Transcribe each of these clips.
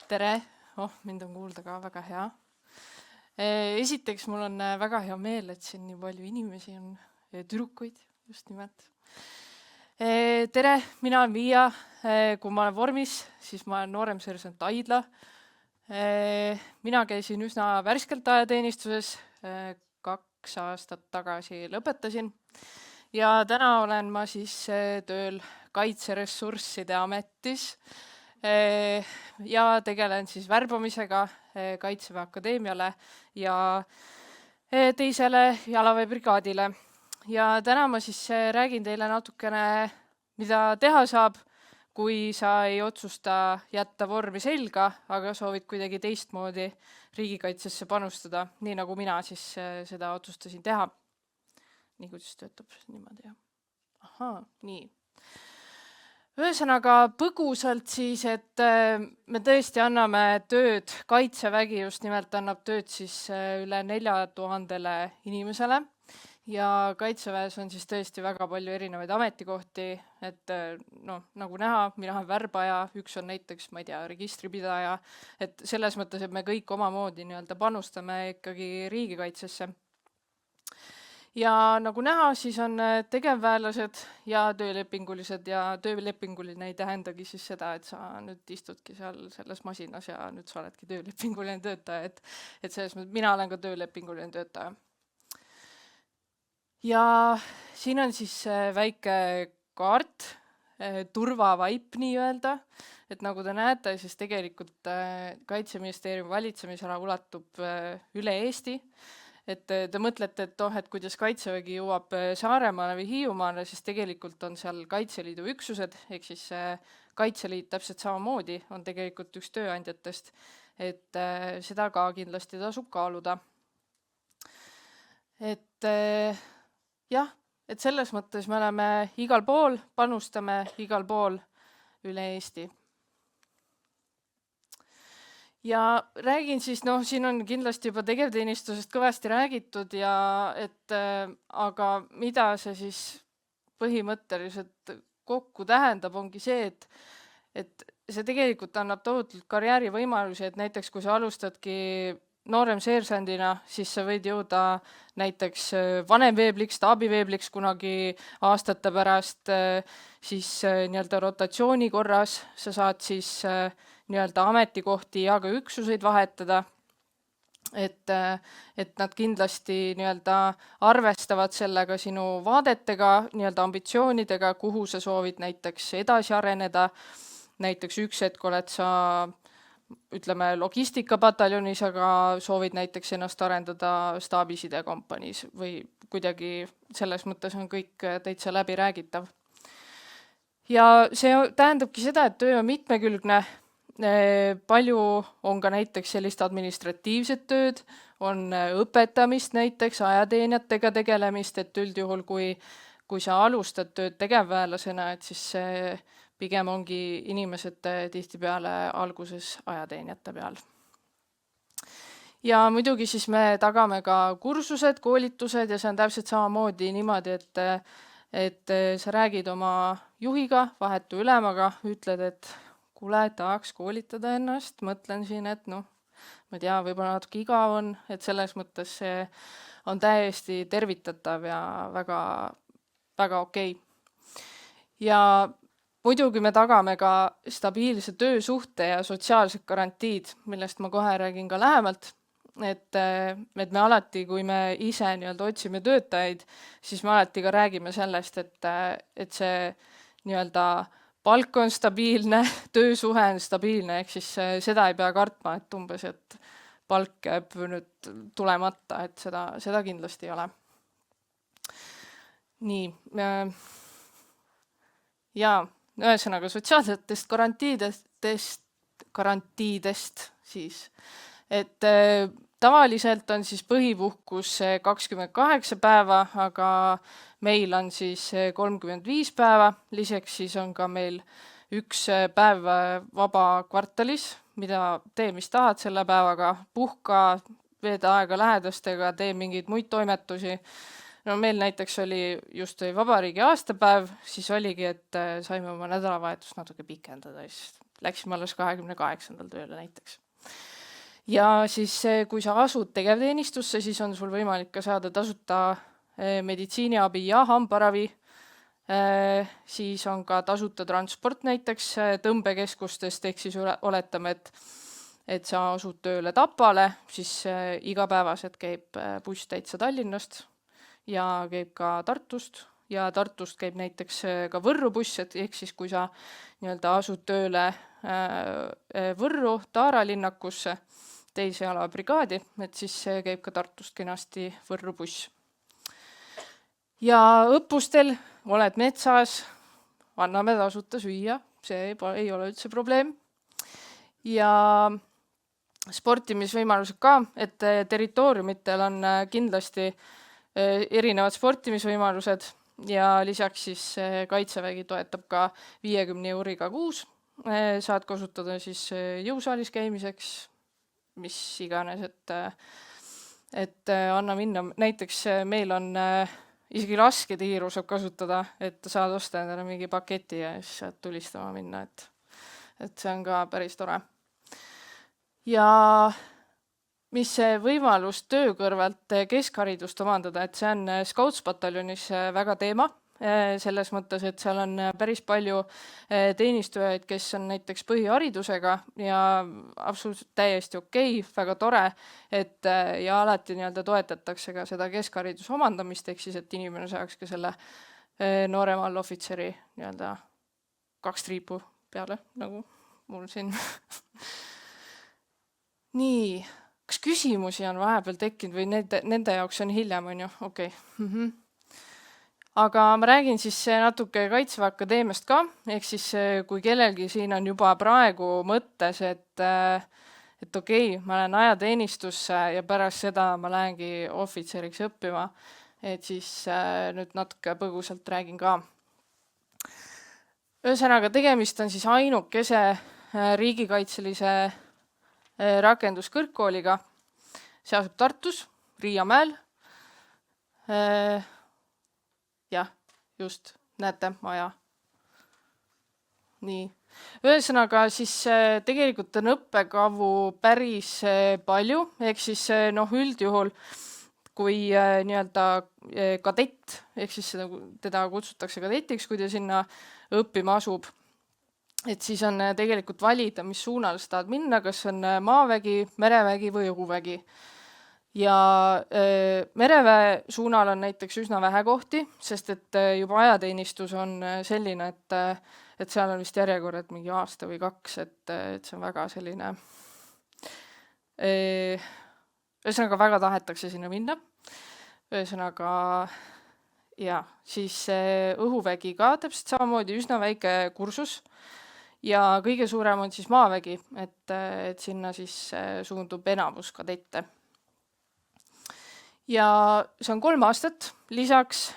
Tere! Mind on kuulda ka väga hea. Esiteks mul on väga hea meel, et siin nii palju inimesi on, tüdrukuid just nimelt. Tere, mina olen Miia. Kui ma olen vormis, siis ma olen nooremseersant Aidla. Mina käisin üsna värskelt ajateenistuses, 2 aastat tagasi lõpetasin. Ja täna olen ma siis tööl Kaitseressursside Ametis ja tegelen siis värbamisega Kaitseväe Akadeemiale ja teisele jalaväebrigaadile. Ja täna ma siis räägin teile natukene, mida teha saab, kui sa ei otsusta jätta vormi selga, aga soovid kuidagi teistmoodi riigikaitsesse panustada, nii nagu mina siis seda otsustasin teha. Nii kuidas töötab niimoodi, jah. Ahaa, nii. Ühesõnaga põgusalt siis, et me tõesti anname tööd, Kaitsevägi just nimelt annab tööd siis üle 4000 inimesele ja Kaitseväes on siis tõesti väga palju erinevaid ametikohti, et nagu näha, mina olen värbaja, üks on näiteks, ma ei tea, registripidaja, et selles mõttes, et me kõik omamoodi panustame ikkagi riigikaitsesse. Ja nagu näha, siis on tegevväelased ja töölepingulised ja töölepinguline ei tähendagi siis seda, et sa nüüd istudki seal selles masinas ja nüüd sa oledki töölepinguline töötaja, et selles mõttes mina olen ka töölepinguline töötaja. Ja siin on siis väike kaart, turvavaip nii-öelda, et nagu te näete, siis tegelikult Kaitseministeeriumi valitsemisala ulatub üle Eesti. Et te mõtlete, et kuidas Kaitsevägi jõuab Saaremaale või Hiiumaale, siis tegelikult on seal Kaitseliidu üksused, ehk siis Kaitseliit täpselt samamoodi on tegelikult üks tööandjatest, et seda ka kindlasti tasub kaaluda. Et jah, et selles mõttes me oleme igal pool, panustame igal pool üle Eesti. Ja räägin siis, siin on kindlasti juba tegevteenistusest kõvasti räägitud ja aga mida see siis põhimõtteliselt kokku tähendab, ongi see, et see tegelikult annab tohutult karjäärivõimalusi, et näiteks kui sa alustadki nooremseersandina, siis sa võid jõuda näiteks vanemveebliks, staabiveebliks kunagi aastate pärast, siis nii-öelda rotatsiooni korras sa saad siis nii-öelda ametikohti ja ka üksuseid vahetada, et nad kindlasti nii-öelda arvestavad sellega sinu vaadetega, nii-öelda ambitsioonidega, kuhu sa soovid näiteks edasi areneda. Näiteks üks hetk oled sa, ütleme, logistikapataljonis, aga soovid näiteks ennast arendada staabisidekompaniis või kuidagi selles mõttes on kõik täitsa läbi räägitav. Ja see tähendabki seda, et töö on mitmekülgne. Palju on ka näiteks sellist administratiivset tööd, on õpetamist näiteks, ajateenijatega tegelemist, et üldjuhul kui sa alustad tööd tegevväelasena, et siis pigem ongi inimesed tihtipeale alguses ajateenijate peal. Ja muidugi siis me tagame ka kursused, koolitused ja see on täpselt samamoodi niimoodi, et sa räägid oma juhiga, vahetu ülemaga, ütled, et kuule, tahaks koolitada ennast, mõtlen siin, et ma ei tea, võib-olla natuke igav on, et selles mõttes see on täiesti tervitatav ja väga, väga okei. Ja muidugi me tagame ka stabiilse töösuhte ja sotsiaalsed garantiid, millest ma kohe räägin ka lähemalt, et me alati, kui me ise nii-öelda otsime töötajaid, siis me alati ka räägime sellest, et see nii-öelda palk on stabiilne, töösuhe on stabiilne, ehk siis seda ei pea kartma, et umbes, et palk jääb nüüd tulemata, et seda kindlasti ei ole. Nii, ja ühesõnaga sotsiaalsetest garantiidest siis, et tavaliselt on siis põhipuhkus 28 päeva, aga meil on siis 35 päeva, lisaks siis on ka meil 1 päev vaba kvartalis, mida tee, mis tahad selle päevaga, puhka, veeda aega lähedastega, tee mingeid muid toimetusi. No meil näiteks oli just vabariigi aastapäev, siis oligi, et saime oma nädalavahetust natuke pikendada, siis läksime alles 28. tööle näiteks. Ja siis, kui sa asud tegevteenistusse, siis on sul võimalik ka saada tasuta meditsiiniabi ja hambaravi. Siis on ka tasuta transport näiteks tõmbekeskustest, ehk siis oletame, et sa asud tööle Tapale, siis igapäevaselt käib buss täitsa Tallinnast ja käib ka Tartust ja Tartust käib näiteks ka Võrru buss, ehk siis kui sa nii-öelda asud tööle Võrru Taara linnakusse teise alabrigaadi, et siis käib ka Tartust kenasti Võrru buss. Ja õppustel oled metsas, anname tasuta süüa, see ei ole üldse probleem. Ja sportimisvõimalused ka, et territooriumitel on kindlasti erinevad sportimisvõimalused ja lisaks siis Kaitsevägi toetab ka 50 euriga kuus. Saad kasutada siis jõusaalis käimiseks, mis iganes, et anna minna. Näiteks meil on isegi lasketiiru saab kasutada, et saad osta endale mingi paketi ja siis saad tulistama minna, et see on ka päris tore. Ja mis see võimalus töö kõrvalt keskharidust omandada, et see on Scoutspataljonis väga teema, selles mõttes, et seal on päris palju teenistujaid, kes on näiteks põhiharidusega ja absoluutselt täiesti okei, väga tore, et ja alati nii-öelda toetatakse ka seda keskhariduse omandamist, ehk siis, et inimene saaks ka selle noorema allohvitseri nii-öelda 2 triipu peale, nagu mul siin. Nii, kas küsimusi on vahepeal tekkinud või nende jaoks on hiljem, on ju? Okei. Aga ma räägin siis natuke Kaitseväe Akadeemiast ka, ehk siis kui kellelgi siin on juba praegu mõttes, et okei, ma lähen ajateenistusse ja pärast seda ma lähengi ohvitseriks õppima, et siis nüüd natuke põgusalt räägin ka. Ühesõnaga, tegemist on siis ainukese riigikaitselise rakenduskõrgkooliga. See asub Tartus, Riiamäel. Jah, just, näete, maja. Nii. Ühesõnaga, siis tegelikult on õppekavu päris palju, ehk siis üldjuhul, kui nii-öelda kadett, ehk siis teda kutsutakse kadetiks, kui ta sinna õppima asub, et siis on tegelikult valida, mis suunal sa tahad minna, kas on maavägi, merevägi või õhuvägi. Ja mereväe suunal on näiteks üsna vähe kohti, sest et juba ajateenistus on selline, et seal on vist järjekorrad mingi aasta või 2, et see on väga selline, ühesõnaga väga tahetakse sinna minna. Ühesõnaga, ja, siis õhuvägi ka täpselt samamoodi üsna väike kursus ja kõige suurem on siis maavägi, et sinna siis suundub enamus kadette. Ja see on 3 aastat, lisaks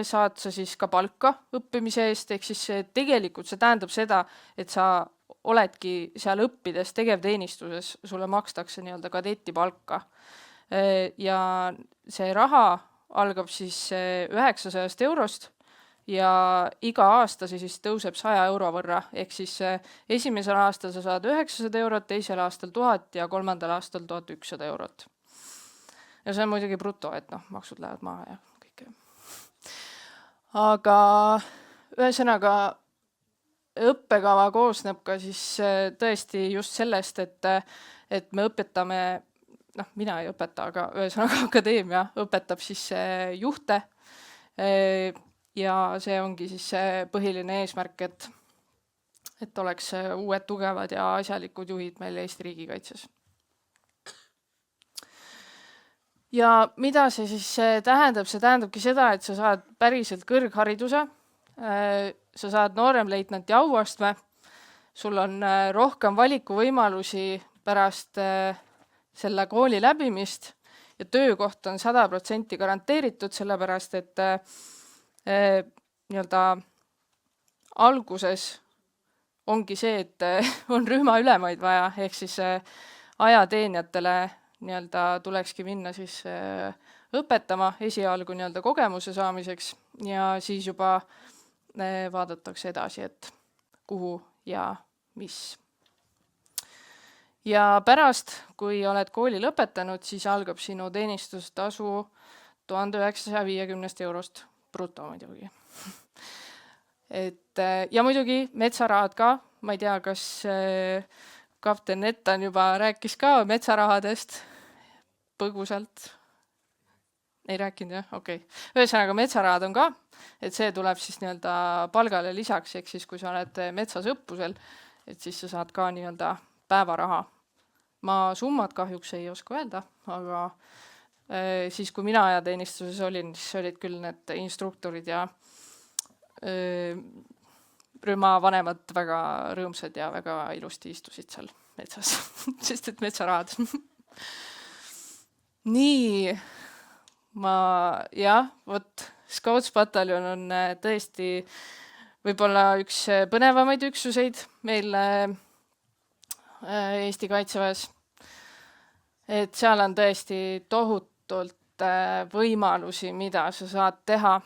saad sa siis ka palka õppimise eest, ehk siis tegelikult see tähendab seda, et sa oledki seal õppides tegevteenistuses, sulle makstakse nii-öelda kadeti palka. Ja see raha algab siis 900 eurost ja iga aasta see siis tõuseb 100 euro võrra, ehk siis esimesel aastal sa saad 900 eurot, teisel aastal 1000 ja 3. aastal 1100 eurot. Ja see on muidugi bruto, et maksud lähevad maha ja kõik. Aga ühesõnaga õppekava koosneb ka siis tõesti just sellest, et me õpetame, mina ei õpeta, aga ühesõnaga akadeemia õpetab siis juhte ja see ongi siis põhiline eesmärk, et oleks uued tugevad ja asjalikud juhid meil Eesti riigikaitses. Ja mida see siis tähendab? See tähendabki seda, et sa saad päriselt kõrghariduse, sa saad nooremleitnanti auastme, sul on rohkem valikuvõimalusi pärast selle kooli läbimist ja töökoht on 100% garanteeritud, sellepärast et nii-öelda alguses ongi see, et on rühmaülemaid vaja, ehk siis ajateenijatele nii-öelda tulekski minna siis õpetama esialgu nii-öelda kogemuse saamiseks ja siis juba vaadatakse edasi, et kuhu ja mis. Ja pärast, kui oled kooli lõpetanud, siis algab sinu teenistustasu 1950 eurost bruto muidugi. Ja muidugi metsarahad ka, ma ei tea, kas kapten Nettan juba rääkis ka metsarahadest põgusalt. Ei rääkinud jah? Okei. Ühesõnaga metsarahad on ka, et see tuleb siis nii-öelda palgale lisaks, ehk siis kui sa oled metsas õppusel, et siis sa saad ka nii-öelda päevaraha. Ma summad kahjuks ei oska öelda, aga siis kui mina ajateenistuses olin, siis olid küll need instruktorid ja rühma vanemad väga rõõmsad ja väga ilusti istusid seal metsas, sest et metsarahad. Nii, vot Scoutspataljon on tõesti võib-olla üks põnevamaid üksuseid meil Eesti Kaitseväes. Et seal on tõesti tohutult võimalusi, mida sa saad teha.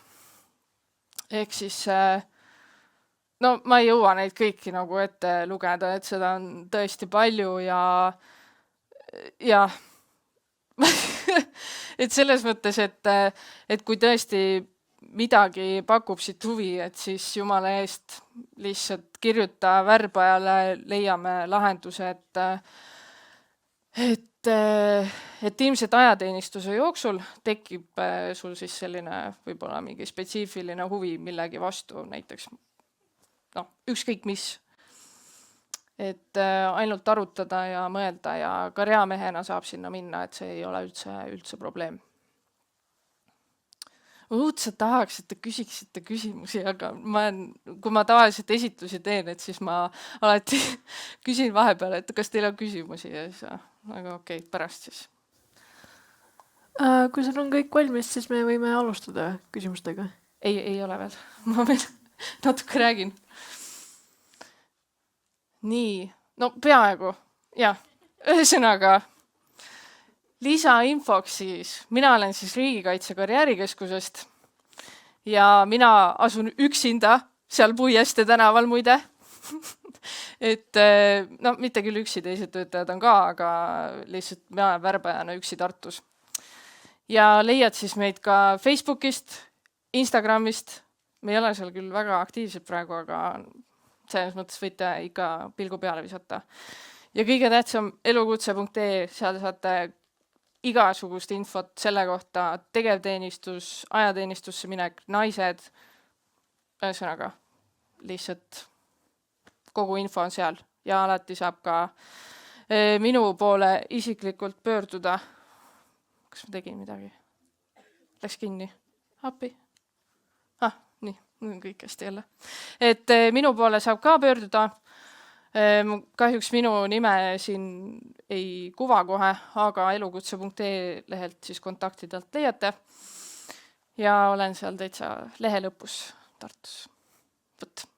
Ehk siis, no ma ei jõua neid kõiki nagu ette lugeda, et seda on tõesti palju ja et selles mõttes, et kui tõesti midagi pakub siit huvi, et siis jumala eest lihtsalt kirjuta värbajale, leiame lahenduse, et ilmselt ajateenistuse jooksul tekib sul siis selline võib-olla mingi spetsiifiline huvi millegi vastu, näiteks ükskõik mis. Et ainult arutada ja mõelda ja ka reamehena saab sinna minna, et see ei ole üldse probleem. Õudselt tahaks, et te küsiksite küsimusi, aga kui ma tavaliselt esitlusi teen, et siis ma alati küsin vahepeal, et kas teil on küsimusi ja siis, aga okei, pärast siis. Kui sul on kõik valmis, siis me võime alustada küsimustega. Ei ole veel. Ma veel natuke räägin. Nii, no peaaegu, jah. Ühesõnaga, lisainfoks siis, mina olen siis Riigikaitse Karjäärikeskusest ja mina asun üksinda seal Puiestee tänaval muide. Et mitte küll üksi, teised töötajad on ka, aga lihtsalt mina värbajana üksi Tartus. Ja leiad siis meid ka Facebookist, Instagramist, me ei ole seal küll väga aktiivsed praegu, aga selles mõttes võite ikka pilgu peale visata. Ja kõige tähtsam elukutse.ee, seal saate igasugust infot selle kohta, tegevteenistus, ajateenistusse minek, naised, ühesõnaga, lihtsalt kogu info on seal ja alati saab ka minu poole isiklikult pöörduda. Kas ma tegin midagi? Läks kinni? Appi? Nii, kõik hästi jälle. Et minu poole saab ka pöörduda. Kahjuks minu nime siin ei kuva kohe, aga elukutse.ee lehelt siis kontaktidelt leiate. Ja olen seal täitsa lehe lõpus Tartus. Võt.